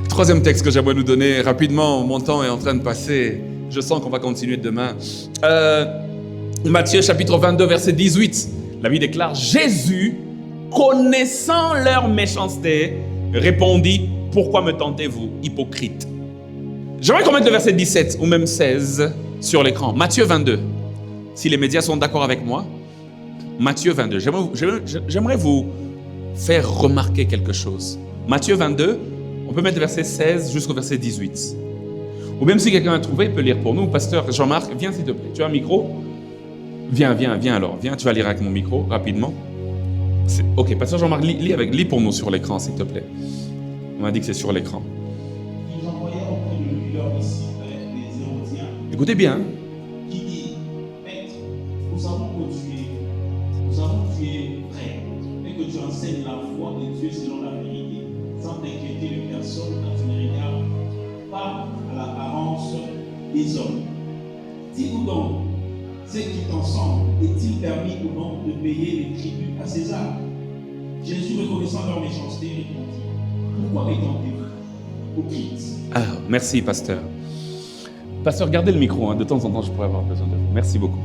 Troisième texte que j'aimerais nous donner rapidement, mon temps est en train de passer. Je sens qu'on va continuer demain. Matthieu chapitre 22, verset 18. La Bible déclare, Jésus, connaissant leur méchanceté, répondit, pourquoi me tentez-vous, hypocrite? J'aimerais qu'on mette le verset 17 ou même 16 sur l'écran. Matthieu 22. Si les médias sont d'accord avec moi, Matthieu 22. J'aimerais vous faire remarquer quelque chose. Matthieu 22, on peut mettre le verset 16 jusqu'au verset 18. Ou même si quelqu'un a trouvé, il peut lire pour nous. Pasteur Jean-Marc, viens s'il te plaît. Tu as un micro? Viens alors. Viens, tu vas lire avec mon micro rapidement. Ok, Pasteur Jean-Marc, lis pour nous sur l'écran s'il te plaît. On m'a dit que c'est sur l'écran. Ils envoyèrent auprès de lui leurs disciples, les Hérodiens. Écoutez bien. Qui dit, Maître, nous savons que tu es vrai et que tu enseignes la foi de Dieu selon la vérité, sans t'inquiéter de personne quand tu ne regardes pas à l'apparence des hommes. Dis-nous donc, ce qui t'ensemble est-il permis ou non de payer les tributs à César? Jésus, reconnaissant leur méchanceté, répondit, pourquoi me tentez-vous, hypocrite? Ah, merci, pasteur. Pasteur, gardez le micro, de temps en temps, je pourrais avoir besoin de vous. Merci beaucoup.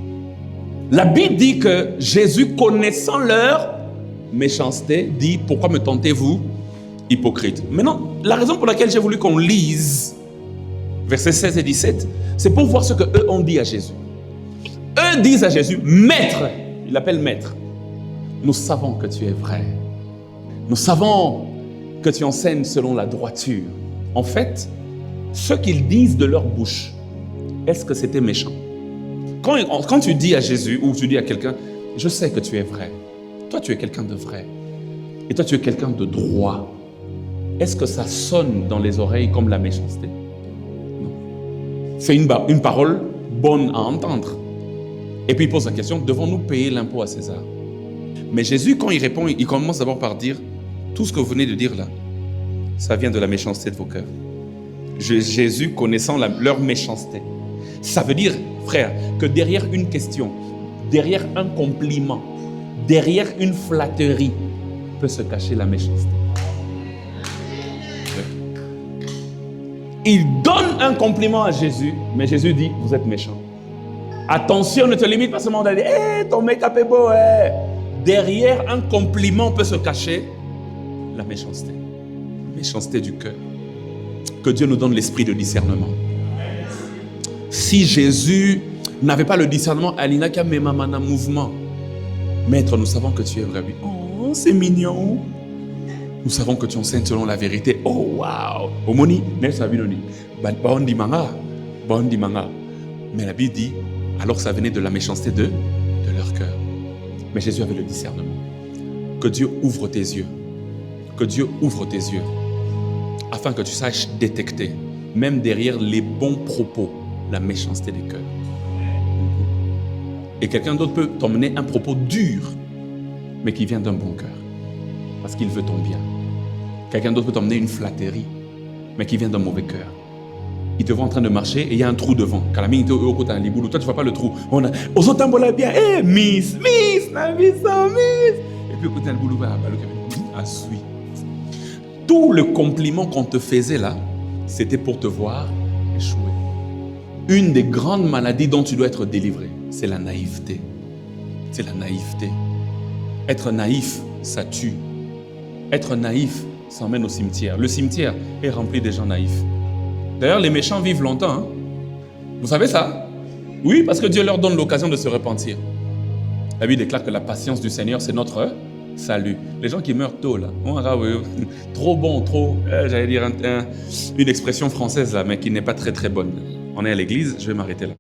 La Bible dit que Jésus, connaissant leur méchanceté, dit, pourquoi me tentez-vous, hypocrite? Maintenant, la raison pour laquelle j'ai voulu qu'on lise versets 16 et 17, c'est pour voir ce qu'eux ont dit à Jésus. Eux disent à Jésus, Maître, il l'appelle Maître, nous savons que tu es vrai. Nous savons que tu enseignes selon la droiture. En fait, ce qu'ils disent de leur bouche, est-ce que c'était méchant? Quand tu dis à Jésus ou tu dis à quelqu'un, je sais que tu es vrai. Toi, tu es quelqu'un de vrai. Et toi, tu es quelqu'un de droit. Est-ce que ça sonne dans les oreilles comme la méchanceté? Non. C'est une parole bonne à entendre. Et puis il pose la question, devons-nous payer l'impôt à César? Mais Jésus, quand il répond, il commence d'abord par dire, tout ce que vous venez de dire là, ça vient de la méchanceté de vos cœurs. Jésus, connaissant leur méchanceté. Ça veut dire, frère, que derrière une question, derrière un compliment, derrière une flatterie, peut se cacher la méchanceté. Il donne un compliment à Jésus, mais Jésus dit, vous êtes méchant. Attention, ne te limite pas seulement à dire, ton make-up est beau. Derrière un compliment peut se cacher la méchanceté. La méchanceté du cœur. Que Dieu nous donne l'esprit de discernement. Si Jésus n'avait pas le discernement, Alina qui a même un mouvement. Maître, nous savons que tu es vrai. Oh, c'est mignon. Nous savons que tu enseignes selon la vérité. Oh, wow. Omoni, n'est-ce pas binoni? Baondi manga. Mais la Bible dit, alors ça venait de la méchanceté de leur cœur. Mais Jésus avait le discernement. Que Dieu ouvre tes yeux. Que Dieu ouvre tes yeux. Afin que tu saches détecter, même derrière les bons propos, la méchanceté des cœurs. Et quelqu'un d'autre peut t'emmener un propos dur, mais qui vient d'un bon cœur. Parce qu'il veut ton bien. Quelqu'un d'autre peut t'emmener une flatterie, mais qui vient d'un mauvais cœur. Il te voit en train de marcher et il y a un trou devant. Toi, tu ne vois pas le trou. On a bien. Miss. Et puis, écoutez, le boulot va à suivre. Tout le compliment qu'on te faisait là, c'était pour te voir échouer. Une des grandes maladies dont tu dois être délivré, c'est la naïveté. C'est la naïveté. Être naïf, ça tue. Être naïf, ça emmène au cimetière. Le cimetière est rempli de gens naïfs. D'ailleurs, les méchants vivent longtemps. Hein? Vous savez ça? Oui, parce que Dieu leur donne l'occasion de se repentir. La Bible déclare que la patience du Seigneur, c'est notre salut. Les gens qui meurent tôt, là, trop bon, j'allais dire une expression française, là, mais qui n'est pas très très bonne. On est à l'église, je vais m'arrêter là.